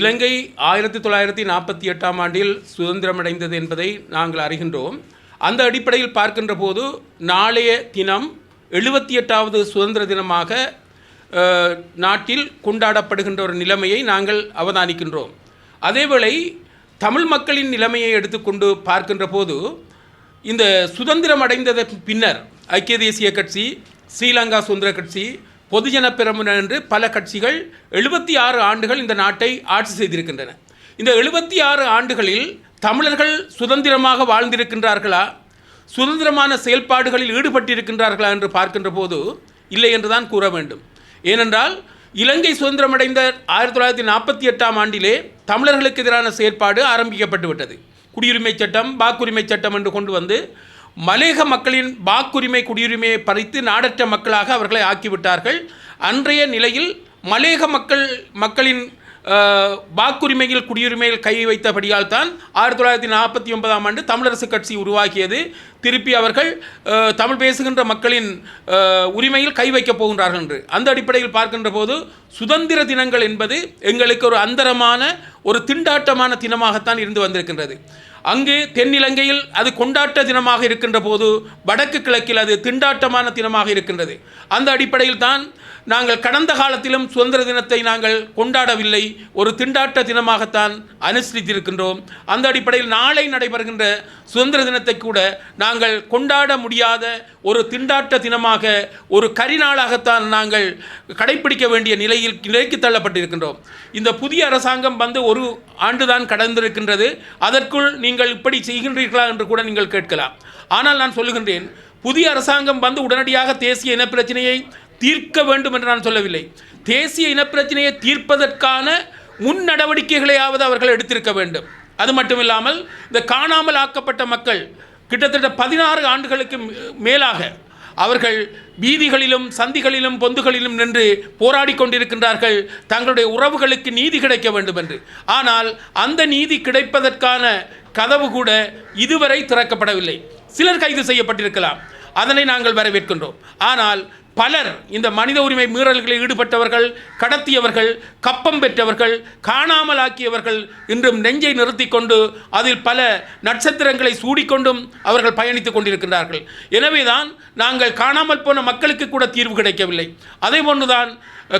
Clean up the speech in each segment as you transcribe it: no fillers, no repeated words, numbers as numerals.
இலங்கை 1948ஆம் ஆண்டில் சுதந்திரமடைந்தது என்பதை நாங்கள் அறிகின்றோம். அந்த அடிப்படையில் பார்க்கின்ற போது நாளைய தினம் 78வது சுதந்திர தினமாக நாட்டில் கொண்டாடப்படுகின்ற ஒரு நிலைமையை நாங்கள் அவதானிக்கின்றோம். அதேவேளை தமிழ் மக்களின் நிலைமையை எடுத்துக்கொண்டு பார்க்கின்ற போது இந்த சுதந்திரம் அடைந்ததற்கு பின்னர் ஐக்கிய தேசிய கட்சி, ஸ்ரீலங்கா சுதந்திர கட்சி, பொதுஜன பெரமுன என்று பல கட்சிகள் 76 ஆண்டுகள் இந்த நாட்டை ஆட்சி செய்திருக்கின்றன. இந்த 76 ஆண்டுகளில் தமிழர்கள் சுதந்திரமாக வாழ்ந்திருக்கின்றார்களா, சுதந்திரமான செயல்பாடுகளில் ஈடுபட்டிருக்கின்றார்களா என்று பார்க்கின்ற போது இல்லை என்றுதான் கூற வேண்டும். ஏனென்றால் இலங்கை சுதந்திரமடைந்த 1948ஆம் ஆண்டிலே தமிழர்களுக்கு எதிரான செயற்பாடு ஆரம்பிக்கப்பட்டு விட்டது. குடியுரிமை சட்டம், வாக்குரிமை சட்டம் என்று கொண்டு வந்து மலேக மக்களின் வாக்குரிமை குடியுரிமையை பறித்து நாடற்ற மக்களாக அவர்களை ஆக்கிவிட்டார்கள். அன்றைய நிலையில் மலேக மக்களின் வாக்குரிமையில் குடியுரிமையில் கை வைத்தபடியால் தான் 1949ஆம் ஆண்டு தமிழரசு கட்சி உருவாக்கியது. திருப்பி அவர்கள் தமிழ் பேசுகின்ற மக்களின் உரிமையில் கை வைக்கப் போகின்றார்கள் என்று அந்த அடிப்படையில் பார்க்கின்ற போது சுதந்திர தினங்கள் என்பது எங்களுக்கு ஒரு அந்தரமான ஒரு திண்டாட்டமான தினமாகத்தான் இருந்து வந்திருக்கின்றது. அங்கு தென்னிலங்கையில் அது கொண்டாட்ட தினமாக இருக்கின்ற போது வடக்கு கிழக்கில் அது திண்டாட்டமான தினமாக இருக்கின்றது. அந்த அடிப்படையில் தான் நாங்கள் கடந்த காலத்திலும் சுதந்திர தினத்தை நாங்கள் கொண்டாடவில்லை, ஒரு திண்டாட்ட தினமாகத்தான் அனுசரித்திருக்கின்றோம். அந்த அடிப்படையில் நாளை நடைபெறுகின்ற சுதந்திர தினத்தை கூட நாங்கள் கொண்டாட முடியாத ஒரு திண்டாட்ட தினமாக, ஒரு கரிநாளாகத்தான் நாங்கள் கடைப்பிடிக்க வேண்டிய நிலைக்கு தள்ளப்பட்டிருக்கின்றோம். இந்த புதிய அரசாங்கம் வந்து ஒரு ஆண்டுதான் கடந்திருக்கின்றது. அதற்குள் நீங்கள் இப்படி செய்கின்றீர்களா என்று கூட நீங்கள் கேட்கலாம். ஆனால் நான் சொல்லுகின்றேன், புதிய அரசாங்கம் வந்து உடனடியாக தேசிய இனப்பிரச்சனையை தீர்க்க வேண்டும் என்று நான் சொல்லவில்லை. தேசிய இனப்பிரச்சனையை தீர்ப்பதற்கான முன் நடவடிக்கைகளையாவது அவர்கள் எடுத்திருக்க வேண்டும். அது மட்டுமில்லாமல் இந்த காணாமல் ஆக்கப்பட்ட மக்கள் கிட்டத்தட்ட 16 ஆண்டுகளுக்கு மேலாக அவர்கள் வீதிகளிலும் சந்திகளிலும் பொந்துகளிலும் நின்று போராடி கொண்டிருக்கின்றார்கள் தங்களுடைய உறவுகளுக்கு நீதி கிடைக்க வேண்டும் என்று. ஆனால் அந்த நீதி கிடைப்பதற்கான கதவு கூட இதுவரை திறக்கப்படவில்லை. சிலர் கைது செய்யப்பட்டிருக்கலாம், அதனை நாங்கள் வரவேற்கின்றோம். ஆனால் பலர் இந்த மனித உரிமை மீறல்களில் ஈடுபட்டவர்கள், கடத்தியவர்கள், கப்பம் பெற்றவர்கள், காணாமல் ஆக்கியவர்கள் இன்றும் நெஞ்சை நிறுத்தி கொண்டு அதில் பல நட்சத்திரங்களை சூடிக்கொண்டும் அவர்கள் பயணித்துக் கொண்டிருக்கின்றார்கள். எனவேதான் நாங்கள் காணாமல் போன மக்களுக்கு கூட தீர்வு கிடைக்கவில்லை. அதே போன்றுதான்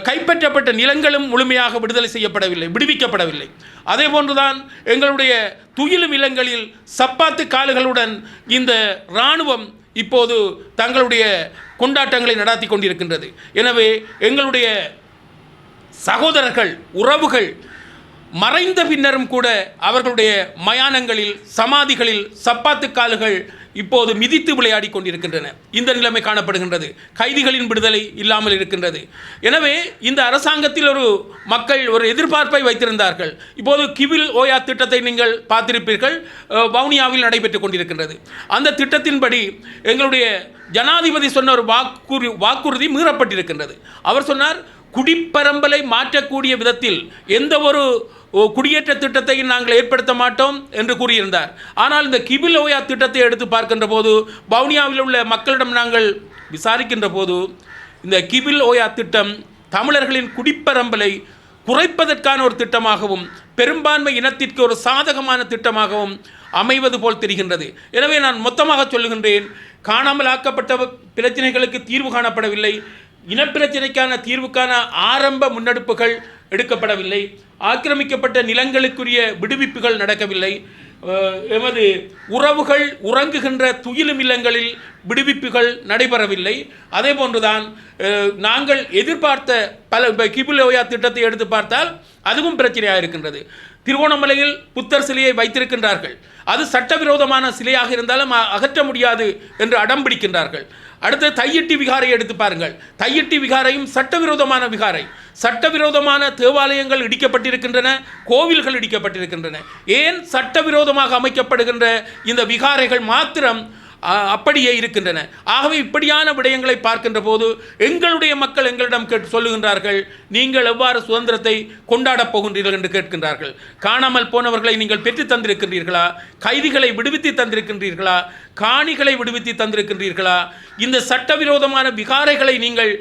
கைப்பற்றப்பட்ட நிலங்களும் முழுமையாக விடுவிக்கப்படவில்லை. அதே போன்றுதான் எங்களுடைய துயிலும் இல்லங்களில் சப்பாத்து கால்களுடன் இந்த இராணுவம் இப்போது தங்களுடைய கொண்டாட்டங்களை நடாத்தி கொண்டிருக்கின்றது. எனவே எங்களுடைய சகோதரர்கள், உறவுகள் மறைந்த பின்னரும் கூட அவர்களுடைய மயானங்களில், சமாதிகளில் சப்பாத்து கால்கள் இப்போது மிதித்து விளையாடி கொண்டிருக்கின்றன. இந்த நிலைமை காணப்படுகின்றது. கைதிகளின் விடுதலை இல்லாமல் இருக்கின்றது. எனவே இந்த அரசாங்கத்தில் மக்கள் ஒரு எதிர்பார்ப்பை வைத்திருந்தார்கள். இப்போது கிவில் ஓயா திட்டத்தை நீங்கள் பார்த்திருப்பீர்கள், வவுனியாவில் நடைபெற்றுக் கொண்டிருக்கின்றது. அந்த திட்டத்தின்படி எங்களுடைய ஜனாதிபதி சொன்ன ஒரு வாக்குறுதி மீறப்பட்டிருக்கின்றது. அவர் சொன்னார், குடிப்பரம்பலை மாற்றக்கூடிய விதத்தில் எந்த ஒரு குடியேற்ற திட்டத்தையும் நாங்கள் ஏற்படுத்த மாட்டோம் என்று கூறியிருந்தார். ஆனால் இந்த கிபில் ஓயா திட்டத்தை எடுத்து பார்க்கின்ற போது, வவுனியாவில் உள்ள மக்களிடம் நாங்கள் விசாரிக்கின்ற போது, இந்த கிபில் ஓயா திட்டம் தமிழர்களின் குடிப்பரம்பலை குறைப்பதற்கான ஒரு திட்டமாகவும் பெரும்பான்மை இனத்திற்கு ஒரு சாதகமான திட்டமாகவும் அமைவது போல் தெரிகின்றது. எனவே நான் மொத்தமாக சொல்லுகின்றேன், காணாமல் ஆக்கப்பட்ட பிரச்சனைகளுக்கு தீர்வு காணப்படவில்லை, இனப்பிரச்சனைக்கான தீர்வுக்கான ஆரம்ப முன்னெடுப்புகள் எடுக்கப்படவில்லை, ஆக்கிரமிக்கப்பட்ட நிலங்களுக்குரிய விடுவிப்புகள் நடக்கவில்லை, எமது உறவுகள் உறங்குகின்ற துயிலும் இல்லங்களில் விடுவிப்புகள் நடைபெறவில்லை. அதே போன்றுதான் நாங்கள் எதிர்பார்த்த பல கிபில் ஓயா திட்டத்தை எடுத்து பார்த்தால் அதுவும் பிரச்சனையாக இருக்கின்றது. திருவோணமலையில் புத்தர் சிலையை வைத்திருக்கின்றார்கள். அது சட்டவிரோதமான சிலையாக இருந்தாலும் அகற்ற முடியாது என்று அடம் பிடிக்கின்றார்கள். அடுத்து தையிட்டி விகாரை எடுத்து பாருங்கள். தையிட்டி விகாரையும் சட்டவிரோதமான விகாரை. சட்டவிரோதமான தேவாலயங்கள் இடிக்கப்பட்டிருக்கின்றன, கோவில்கள் இடிக்கப்பட்டிருக்கின்றன. ஏன் சட்டவிரோதமாக அமைக்கப்படுகின்ற இந்த விகாரைகள் மாத்திரம் அப்படியே இருக்கின்றன. ஆகவே இப்படியான விடயங்களை பார்க்கின்ற போது எங்களுடைய மக்கள் எங்களிடம் சொல்லுகின்றார்கள், நீங்கள் எவ்வாறு சுதந்திரத்தை கொண்டாடப் போகின்றீர்கள் என்று கேட்கின்றார்கள். காணாமல் போனவர்களை நீங்கள் பெற்று தந்திருக்கின்றீர்களா? கைதிகளை விடுவித்து தந்திருக்கின்றீர்களா? காணிகளை விடுவித்து தந்திருக்கின்றீர்களா? இந்த சட்டவிரோதமான விகாரைகளை நீங்கள்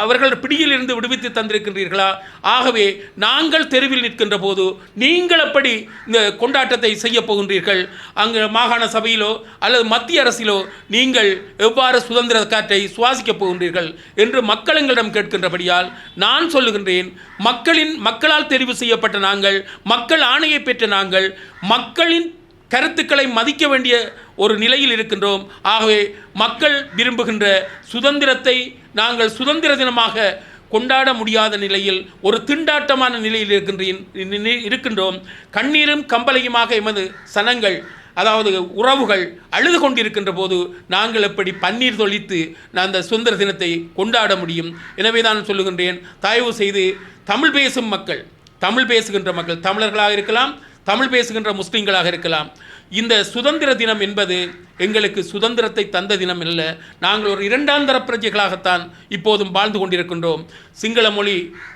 அவர்கள் பிடியில் இருந்து விடுவித்து தந்திருக்கின்றீர்களா? ஆகவே நாங்கள் தெருவில் நிற்கின்ற போது நீங்கள் எப்படி இந்த கொண்டாட்டத்தை செய்ய போகின்றீர்கள்? அங்கு மாகாண சபையிலோ அல்லது மத்திய அரசிலோ நீங்கள் எவ்வாறு சுதந்திர காற்றை சுவாசிக்கப் போகின்றீர்கள் என்று மக்கள் எங்களிடம் கேட்கின்றபடியால் நான் சொல்லுகின்றேன், மக்களால் தெரிவு செய்யப்பட்ட நாங்கள், மக்கள் ஆணையை பெற்ற நாங்கள், மக்களின் கருத்துக்களை மதிக்க வேண்டிய ஒரு நிலையில் இருக்கின்றோம். ஆகவே மக்கள் விரும்புகின்ற சுதந்திரத்தை நாங்கள் சுதந்திர தினமாக கொண்டாட முடியாத நிலையில் ஒரு திண்டாட்டமான நிலையில் இருக்கின்றோம். கண்ணீரும் கம்பளையுமாக எமது சனங்கள், அதாவது உறவுகள் அழுது கொண்டிருக்கின்ற போது நாங்கள் எப்படி பன்னீர் தொளித்து அந்த சுதந்திர தினத்தை கொண்டாட முடியும்? எனவே தான் சொல்லுகின்றேன், தயவு செய்து தமிழ் பேசும் மக்கள், தமிழ் பேசுகின்ற மக்கள், தமிழர்களாக இருக்கலாம், தமிழ் பேசுகின்ற முஸ்லீம்களாக இருக்கலாம், இந்த சுதந்திர தினம் என்பது எங்களுக்கு சுதந்திரத்தை தந்த தினம் அல்ல. நாங்கள் ஒரு இரண்டாம் தர பிரஜைகளாகத்தான் இப்போதும் வாழ்ந்து கொண்டிருக்கின்றோம். சிங்கள மொழி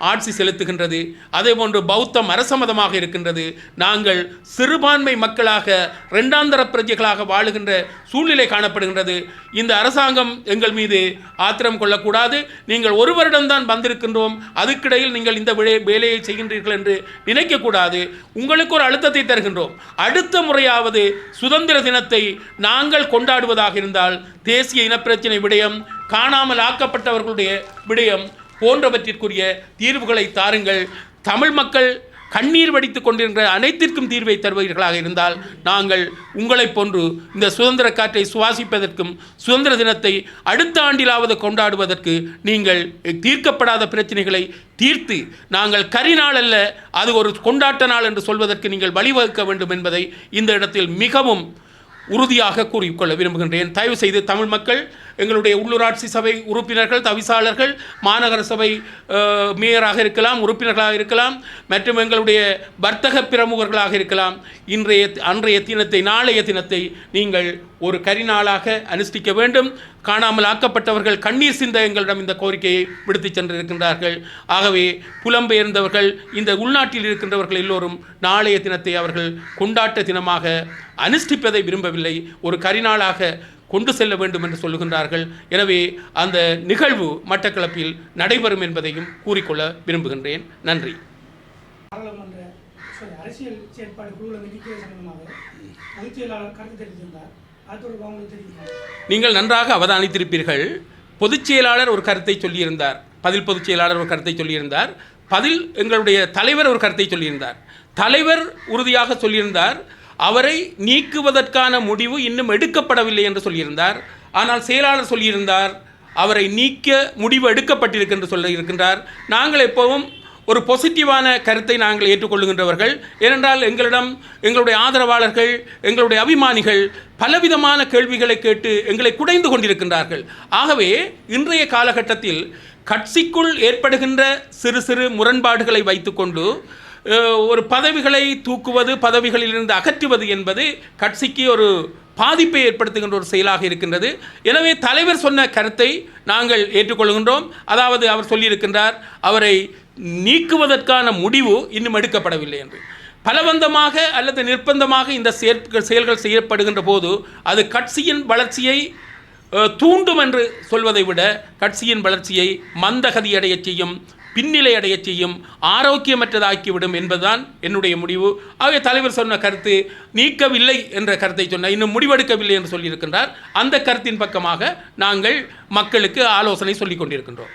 ஆட்சி செலுத்துகின்றது, அதே போன்று பௌத்தம் அரசமதமாக இருக்கின்றது. நாங்கள் சிறுபான்மை மக்களாக இரண்டாம் தர பிரஜைகளாக வாழுகின்ற சூழ்நிலை காணப்படுகின்றது. இந்த அரசாங்கம் எங்கள் மீது ஆத்திரம் கொள்ளக்கூடாது. நீங்கள் ஒரு வருடம்தான் வந்திருக்கின்றோம், அதுக்கிடையில் நீங்கள் இந்த வேலையை செய்கின்றீர்கள் என்று நினைக்கக்கூடாது. உங்களுக்கு ஒரு அழுத்தத்தை தருகின்றோம். அடுத்த முறையாவது சுதந்திர தினத்தை நாங்கள் கொண்டாடுவதாக இருந்தால் தேசிய இனப்பிரச்சினை விடயம், காணாமல் ஆக்கப்பட்டவர்களுடைய விடயம் போன்றவற்றிற்குரிய தீர்வுகளை தாருங்கள். தமிழ் மக்கள் கண்ணீர் வடித்து கொண்டிருக்கிற அனைத்திற்கும் தீர்வை தருவீர்களாக இருந்தால் நாங்கள் உங்களைப் போன்று இந்த சுதந்திர காற்றை சுவாசிப்பதற்கும் சுதந்திர தினத்தை அடுத்த ஆண்டிலாவது கொண்டாடுவதற்கு நீங்கள் தீர்க்கப்படாத பிரச்சனைகளை தீர்த்து நாங்கள் கரிநாள் அல்ல, அது ஒரு கொண்டாட்ட நாள் என்று சொல்வதற்கு நீங்கள் வழிவகுக்க வேண்டும் என்பதை இந்த இடத்தில் மிகவும் உறுதியாக கூறிக்கொள்ள விரும்புகின்றேன். தயவு செய்து தமிழ் மக்கள், எங்களுடைய உள்ளூராட்சி சபை உறுப்பினர்கள், தவிசாளர்கள், மாநகர சபை மேயராக இருக்கலாம், உறுப்பினர்களாக இருக்கலாம், மற்றும் எங்களுடைய வர்த்தக பிரமுகர்களாக இருக்கலாம், அன்றைய தினத்தை, நாளைய தினத்தை நீங்கள் ஒரு கரிநாளாக அனுஷ்டிக்க வேண்டும். காணாமல் ஆக்கப்பட்டவர்கள் கண்ணீர் சிந்த எங்களிடம் இந்த கோரிக்கையை விடுத்து சென்றிருக்கின்றார்கள். ஆகவே புலம்பெயர்ந்தவர்கள், இந்த உள்நாட்டில் இருக்கின்றவர்கள் எல்லோரும் நாளைய தினத்தை அவர்கள் கொண்டாட்ட தினமாக அனுஷ்டிப்பதை விரும்பவில்லை, ஒரு கரிநாளாக கொண்டு செல்ல வேண்டும் என்று சொல்லுகின்றார்கள். எனவே அந்த நிகழ்வு மட்டக்களப்பில் நடைபெறும் என்பதையும் கூறிக்கொள்ள விரும்புகின்றேன். நன்றி. அரசியல் செயற்பாடு குழுவில் நிதித்துறை சம்பந்தமாக பொதுச் செயலாளர் கருத்து தெரிவித்திருந்தார். நீங்கள் நன்றாக அவதானித்திருப்பீர்கள். பொதுச் செயலாளர் ஒரு கருத்தை சொல்லியிருந்தார், பொதுச் செயலாளர் ஒரு கருத்தை சொல்லியிருந்தார், எங்களுடைய தலைவர் ஒரு கருத்தை சொல்லியிருந்தார். தலைவர் உறுதியாக சொல்லியிருந்தார், அவரை நீக்குவதற்கான முடிவு இன்னும் எடுக்கப்படவில்லை என்று சொல்லியிருந்தார். ஆனால் செயலாளர் சொல்லியிருந்தார், அவரை நீக்க முடிவு எடுக்கப்பட்டிருக்கு என்று சொல்லியிருக்கின்றார். நாங்கள் எப்போவும் ஒரு பாசிட்டிவான கருத்தை நாங்கள் ஏற்றுக்கொள்ளுகின்றவர்கள். ஏனென்றால் எங்களுடைய ஆதரவாளர்கள், எங்களுடைய அபிமானிகள் பலவிதமான கேள்விகளை கேட்டு எங்களை குடைந்து கொண்டிருக்கின்றார்கள். ஆகவே இன்றைய காலகட்டத்தில் கட்சிக்குள் ஏற்படுகின்ற சிறு சிறு முரண்பாடுகளை வைத்துக்கொண்டு ஒரு பதவிகளை தூக்குவது, பதவிகளிலிருந்து அகற்றுவது என்பது கட்சிக்கு ஒரு பாதிப்பை ஏற்படுத்துகின்ற ஒரு செயலாக இருக்கின்றது. எனவே தலைவர் சொன்ன கருத்தை நாங்கள் ஏற்றுக்கொள்கின்றோம். அதாவது அவர் சொல்லியிருக்கின்றார், அவரை நீக்குவதற்கான முடிவு இன்னும் எடுக்கப்படவில்லை என்று. பலவந்தமாக அல்லது நிர்பந்தமாக இந்த செயல்கள் செய்யப்படுகின்ற போது அது கட்சியின் வளர்ச்சியை தூண்டும் என்று சொல்வதை விட கட்சியின் வளர்ச்சியை மந்தகதி அடைய செய்யும், பின்னிலை அடைய செய்யும், ஆரோக்கியமற்றதாக்கிவிடும் என்பதுதான் என்னுடைய முடிவு. ஆகவே தலைவர் சொன்ன கருத்து நீக்கவில்லை என்ற கருத்தை சொன்ன, இன்னும் முடிவெடுக்கவில்லை என்று சொல்லியிருக்கின்றார். அந்த கருத்தின் பக்கமாக நாங்கள் மக்களுக்கு ஆலோசனை சொல்லிக் கொண்டிருக்கின்றோம்.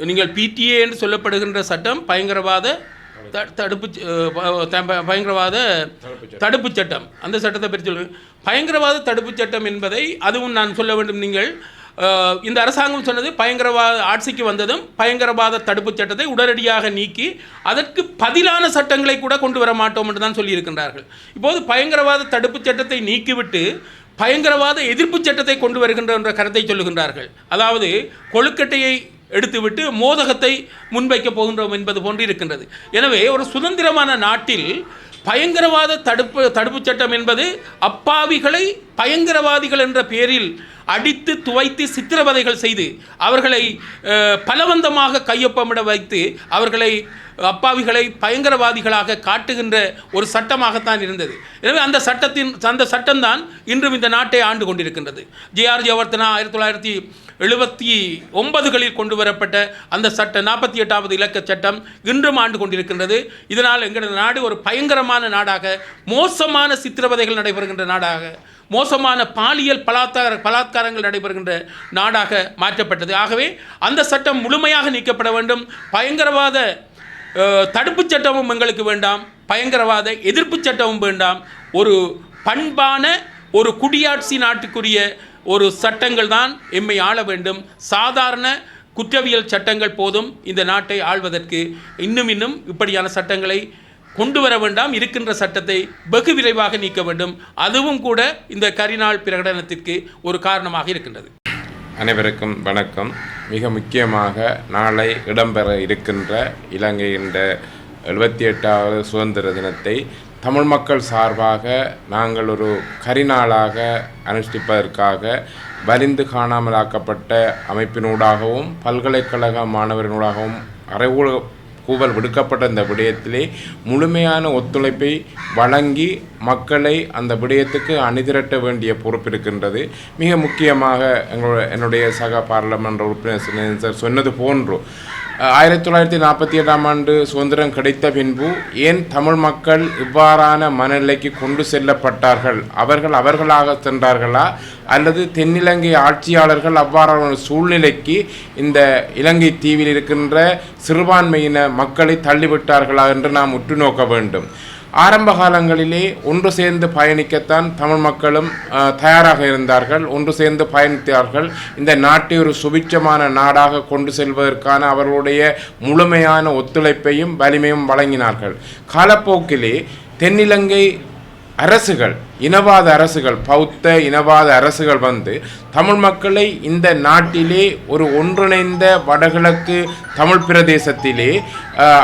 நீங்கள் பிடிஏ என்று சொல்லப்படுகின்ற சட்டம் பயங்கரவாத தடுப்பு சட்டம், அந்த சட்டத்தை பற்றி சொல்லுங்கள். பயங்கரவாத தடுப்பு சட்டம் என்பதை அதுவும் நான் சொல்ல வேண்டும். நீங்கள் இந்த அரசாங்கம் சொன்னது பயங்கரவாத ஆட்சிக்கு வந்ததும் பயங்கரவாத தடுப்பு சட்டத்தை உடனடியாக நீக்கி அதற்கு பதிலான சட்டங்களை கூட கொண்டு வர மாட்டோம் என்று தான் சொல்லியிருக்கின்றார்கள். இப்போது பயங்கரவாத தடுப்பு சட்டத்தை நீக்கிவிட்டு பயங்கரவாத எதிர்ப்பு சட்டத்தை கொண்டு வருகின்ற என்ற கருத்தை சொல்லுகின்றார்கள். அதாவது கொழுக்கட்டையை எடுத்துவிட்டு மோதகத்தை முன்வைக்கப் போகின்றோம் என்பது போன்று இருக்கின்றது. எனவே ஒரு சுதந்திரமான நாட்டில் பயங்கரவாத தடுப்பு சட்டம் என்பது அப்பாவிகளை பயங்கரவாதிகள் என்ற பெயரில் அடித்து துவைத்து சித்திரவதைகள் செய்து அவர்களை பலவந்தமாக கையொப்பமிட வைத்து அவர்களை அப்பாவிகளை பயங்கரவாதிகளாக காட்டுகின்ற ஒரு சட்டமாகத்தான் இருந்தது. எனவே அந்த சட்டம்தான் இன்றும் இந்த நாட்டை ஆண்டு கொண்டிருக்கின்றது. ஜே.ஆர். ஜெயவர்தனா 1979களில் கொண்டு வரப்பட்ட அந்த சட்டம் 48வது இலக்க சட்டம் இன்றும் ஆண்டு கொண்டிருக்கின்றது. இதனால் எங்களது நாடு ஒரு பயங்கரமான நாடாக, மோசமான சித்திரவதைகள் நடைபெறுகின்ற நாடாக, மோசமான பாலியல் பலாத்காரங்கள் நடைபெறுகின்ற நாடாக மாற்றப்பட்டது. ஆகவே அந்த சட்டம் முழுமையாக நீக்கப்பட வேண்டும். பயங்கரவாத தடுப்புச் சட்டமும் எங்களுக்கு வேண்டாம், பயங்கரவாத எதிர்ப்பு சட்டமும் வேண்டாம். ஒரு பண்பான ஒரு குடியாட்சி நாட்டுக்குரிய ஒரு சட்டங்கள் தான் எம்மை ஆள வேண்டும். சாதாரண குற்றவியல் சட்டங்கள் போதும் இந்த நாட்டை ஆள்வதற்கு. இன்னும் இப்படியான சட்டங்களை கொண்டு வர வேண்டாம். இருக்கின்ற சட்டத்தை வெகு விரைவாக நீக்க வேண்டும். அதுவும் கூட இந்த கரிநாள் பிரகடனத்திற்கு ஒரு காரணமாக இருக்கின்றது. அனைவருக்கும் வணக்கம். மிக முக்கியமாக நாளை இடம்பெற இருக்கின்ற இலங்கையின் 78வது சுதந்திர தினத்தை தமிழ் மக்கள் சார்பாக நாங்கள் ஒரு கரிநாளாக அனுஷ்டிப்பதற்காக வலிந்து காணாமலாக்கப்பட்ட அமைப்பினூடாகவும் பல்கலைக்கழக மாணவரினூடாகவும் கூவல் விடுக்கப்பட்ட இந்த விடயத்திலே முழுமையான ஒத்துழைப்பை வழங்கி மக்களை அந்த விடயத்துக்கு அணிதிரட்ட வேண்டிய பொறுப்பு இருக்கின்றது. மிக முக்கியமாக என்னுடைய சக பாராளுமன்ற உறுப்பினர் சொன்னது போன்று 1947ஆம் ஆண்டு சுதந்திரம் கிடைத்த பின்பு ஏன் தமிழ் மக்கள் இவ்வாறான மனநிலைக்கு கொண்டு செல்லப்பட்டார்கள்? அவர்களாக சென்றார்களா அல்லது தென்னிலங்கை ஆட்சியாளர்கள் அவ்வாறான சூழ்நிலைக்கு இந்த இலங்கை தீவில் இருக்கின்ற சிறுபான்மையின மக்களை தள்ளிவிட்டார்களா என்று நாம் உற்று நோக்க வேண்டும். ஆரம்ப காலங்களிலே ஒன்று சேர்ந்து பயணிக்கத்தான் தமிழ் மக்களும் தயாராக இருந்தார்கள். ஒன்று சேர்ந்து பயணித்தார்கள். இந்த நாட்டை ஒரு சுபிட்சமான நாடாக கொண்டு செல்வதற்கான அவர்களுடைய முழுமையான ஒத்துழைப்பையும் வலிமையும் வழங்கினார்கள். காலப்போக்கிலே தென்னிலங்கை அரசுகள், இனவாத அரசுகள், பௌத்த இனவாத அரசுகள் வந்து தமிழ் மக்களை இந்த நாட்டிலே ஒரு ஒன்றிணைந்த வடகிழக்கு தமிழ் பிரதேசத்திலே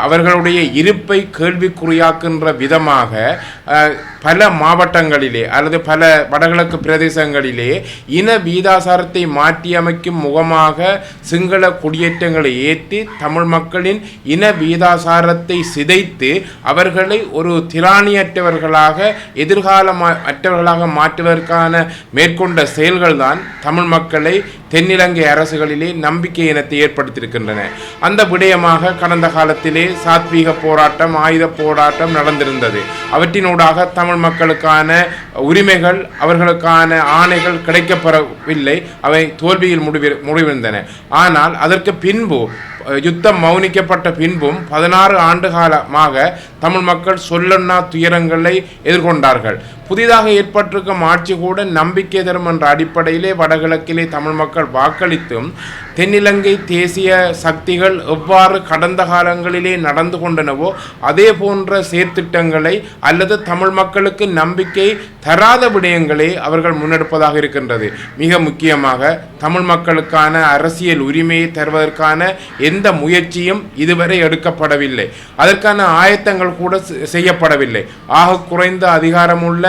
அவர்களுடைய இருப்பை கேள்விக்குறியாக்கின்ற விதமாக பல மாவட்டங்களிலே அல்லது பல வடகிழக்கு பிரதேசங்களிலே இன வீதாசாரத்தை மாற்றியமைக்கும் முகமாக சிங்கள குடியேற்றங்களை ஏற்றி தமிழ் மக்களின் இன வீதாசாரத்தை சிதைத்து அவர்களை ஒரு திராணியற்றவர்களாக எதிர்காலமற்றவர்களாக மாற்றுவதற்கான மேற்கொண்ட செயல்கள்தான் தமிழ் மக்களை தென்னிலங்கை அரசுகளிலே நம்பிக்கை இனத்தை ஏற்படுத்தியிருக்கின்றன. அந்த விடயமாக கடந்த காலத்திலே சாத்வீக போராட்டம், ஆயுத போராட்டம் நடந்திருந்தது. அவற்றினூடாக தமிழ் மக்களுக்கான உரிமைகள், அவர்களுக்கான ஆணைகள் கிடைக்கப்பெறவில்லை. அவை தோல்வியில் முடிவிருந்தன. ஆனால் அதற்கு பின்பு யுத்தம் மௌனிக்கப்பட்ட பின்பும் 16 ஆண்டு காலமாக தமிழ் மக்கள் சொல்லொன்னா துயரங்களை எதிர்கொண்டார்கள். புதிதாக ஏற்பட்டிருக்கும் ஆட்சி கூட நம்பிக்கை தரும் என்ற அடிப்படையிலே வடகிழக்கிலே தமிழ் மக்கள் வாக்களித்தும் தென்னிலங்கை தேசிய சக்திகள் எவ்வாறு கடந்த காலங்களிலே நடந்து கொண்டனவோ அதே போன்ற செயற்திட்டங்களை அல்லது தமிழ் மக்களுக்கு நம்பிக்கை தராத விடயங்களை அவர்கள் முன்னெடுப்பதாக இருக்கின்றது. மிக முக்கியமாக தமிழ் மக்களுக்கான அரசியல் உரிமையை தருவதற்கான எந்த முயற்சியும் இதுவரை எடுக்கப்படவில்லை. அதற்கான ஆயத்தங்கள் கூட செய்யப்படவில்லை. ஆக குறைந்த அதிகாரமுள்ள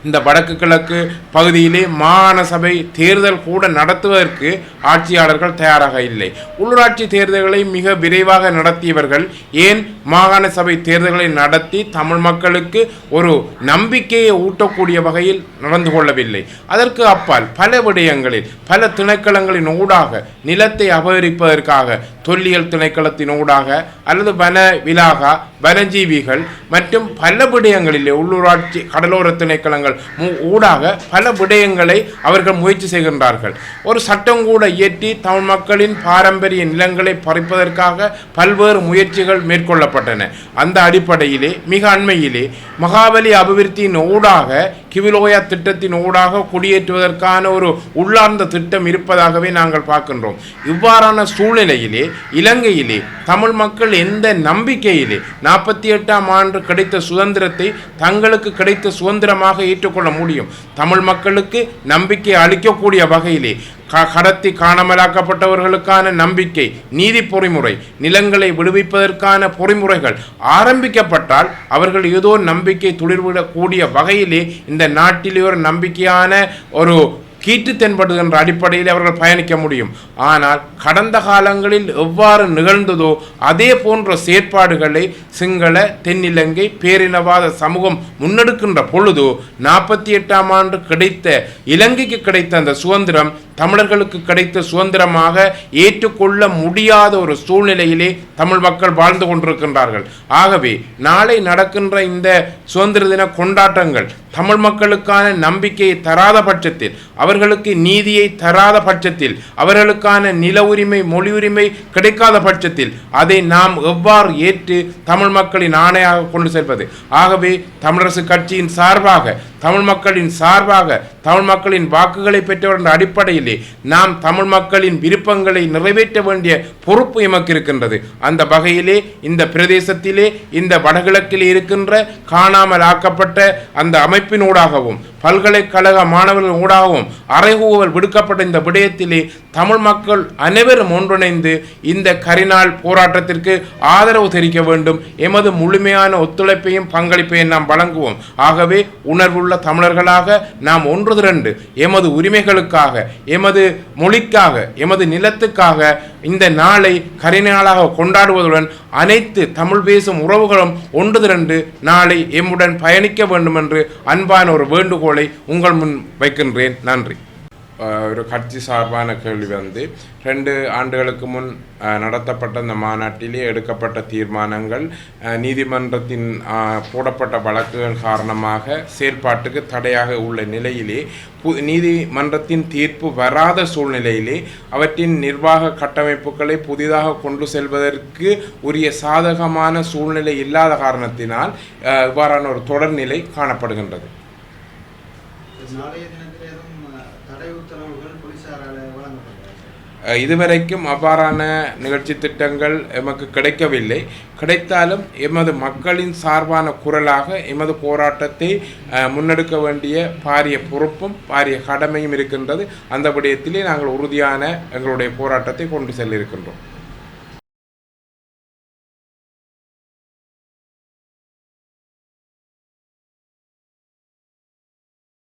இந்த வடக்கு கிழக்கு பகுதியிலே மாகாண சபை தேர்தல் கூட நடத்துவதற்கு ஆட்சியாளர்கள் தயாராக இல்லை. உள்ளூராட்சி தேர்தல்களை மிக விரைவாக நடத்தியவர்கள் ஏன் மாகாண சபை தேர்தல்களை நடத்தி தமிழ் மக்களுக்கு ஒரு நம்பிக்கையை ஊட்டக்கூடிய வகையில் நடந்து கொள்ளவில்லை? அதற்கு அப்பால் பல விடயங்களில் பல திணைக்களங்களின் ஊடாக நிலத்தை அபகரிப்பதற்காக தொல்லியல் திணைக்களத்தின் ஊடாக அல்லது வன விலாகா, வனஜீவிகள் மற்றும் பல விடயங்களிலே உள்ளூராட்சி கடலோர திணைக்களங்கள் ஊடாக பல விடயங்களை அவர்கள் முயற்சி செய்கின்றார்கள். ஒரு சட்டம் கூட இயற்றி தமிழ் மக்களின் பாரம்பரிய நிலங்களை பறிப்பதற்காக பல்வேறு முயற்சிகள் மேற்கொள்ளப்பட்டன. அந்த அடிப்படையிலே மிக அண்மையிலே மகாபலி அபிவிருத்தியின் ஊடாக கிவிலோயா திட்டத்தின் ஊடாக குடியேற்றுவதற்கான ஒரு உள்ளார்ந்த திட்டம் இருப்பதாகவே நாங்கள் பார்க்கின்றோம். இவ்வாறான சூழ்நிலையிலே இலங்கையிலே தமிழ் மக்கள் எந்த நம்பிக்கையிலே 48ஆம் ஆண்டு கிடைத்த சுதந்திரத்தை தங்களுக்கு கிடைத்த சுதந்திரமாக ஏற்றுக்கொள்ள முடியும்? தமிழ் மக்களுக்கு நம்பிக்கை அளிக்கக்கூடிய வகையிலே கடத்தி காணாமலாக்கப்பட்டவர்களுக்கான நம்பிக்கை, நீதி பொறிமுறை, நிலங்களை விடுவிப்பதற்கான பொறிமுறைகள் ஆரம்பிக்கப்பட்டால் அவர்கள் ஏதோ நம்பிக்கை துளிர்விடக்கூடிய வகையிலே இந்த நாட்டிலே ஒரு நம்பிக்கையான ஒரு கீட்டு தென்படுகின்ற அடிப்படையில் அவர்கள் பயணிக்க முடியும். ஆனால் கடந்த காலங்களில் எவ்வாறு நிகழ்ந்ததோ அதே போன்ற செயற்பாடுகளை சிங்கள தென்னிலங்கை பேரினவாத சமூகம் முன்னெடுக்கின்ற பொழுது 48ஆம் ஆண்டு கிடைத்த இலங்கைக்கு கிடைத்த அந்த சுதந்திரம் தமிழர்களுக்கு கிடைத்த சுதந்திரமாக ஏற்றுக்கொள்ள முடியாத ஒரு சூழ்நிலையிலே தமிழ் மக்கள் வாழ்ந்து கொண்டிருக்கின்றார்கள். ஆகவே நாளை நடக்கின்ற இந்த சுதந்திர தின கொண்டாட்டங்கள் தமிழ் மக்களுக்கான நம்பிக்கையை தராத பட்சத்தில், அவர்களுக்கு நீதியை தராத பட்சத்தில், அவர்களுக்கான நில உரிமை மொழி உரிமை கிடைக்காத பட்சத்தில் அதை நாம் எவ்வாறு ஏற்று தமிழ் மக்களின் ஆணையாக கொண்டு செல்வது? ஆகவே தமிழரசு கட்சியின் சார்பாக, தமிழ் மக்களின் சார்பாக, தமிழ் மக்களின் வாக்குகளை பெற்றவர்கள் அடிப்படையிலே நாம் தமிழ் மக்களின் விருப்பங்களை நிறைவேற்ற வேண்டிய பொறுப்பு எமக்கு இருக்கின்றது. அந்த வகையிலே இந்த பிரதேசத்திலே இந்த வடகிழக்கில் இருக்கின்ற காணாமல் ஆக்கப்பட்ட அந்த அமைப்பினூடாகவும் பல்கலைக்கழக மாணவர்கள் ஊடாகவும் அறைகூவல் விடுக்கப்பட்ட இந்த விடயத்திலே தமிழ் மக்கள் அனைவரும் ஒன்றிணைந்து இந்த கரிநாள் போராட்டத்திற்கு ஆதரவு தெரிவிக்க வேண்டும். எமது முழுமையான ஒத்துழைப்பையும் பங்களிப்பையும் நாம் வழங்குவோம். ஆகவே உணர்வுள்ள தமிழர்களாக நாம் ஒன்று திரண்டு எமது உரிமைகளுக்காக, எமது மொழிக்காக, எமது நிலத்துக்காக இந்த நாளை கரிநாளாக கொண்டாடுவதுடன் அனைத்து தமிழ் பேசும் உறவுகளும் ஒன்று திரண்டு நாளை எம்முடன் பயணிக்க வேண்டும் என்று அன்பான ஒரு வேண்டுகோளை உங்கள் முன் வைக்கின்றேன். நன்றி. ஒரு கட்சி சார்பான கேள்வி 2 ஆண்டுகளுக்கு முன் நடத்தப்பட்ட இந்த மாநாட்டிலே எடுக்கப்பட்ட தீர்மானங்கள் நீதிமன்றத்தின் போடப்பட்ட வழக்குகள் காரணமாக செயல்பாட்டுக்கு தடையாக உள்ள நிலையிலே நீதிமன்றத்தின் தீர்ப்பு வராத சூழ்நிலையிலே அவற்றின் நிர்வாக கட்டமைப்புகளை புதிதாக கொண்டு செல்வதற்கு உரிய சாதகமான சூழ்நிலை இல்லாத காரணத்தினால் இவ்வாறான ஒரு தொடர்நிலை காணப்படுகின்றது. இதுவரைக்கும் அவ்வாறான நிகழ்ச்சி திட்டங்கள் எமக்கு கிடைக்கவில்லை. கிடைத்தாலும் எமது மக்களின் சார்பான குரலாக எமது போராட்டத்தை முன்னெடுக்க வேண்டிய பாரிய பொறுப்பும் பாரிய கடமையும் இருக்கின்றது. அந்த விடயத்திலே நாங்கள் உறுதியான எங்களுடைய போராட்டத்தை கொண்டு செல்ல இருக்கின்றோம்.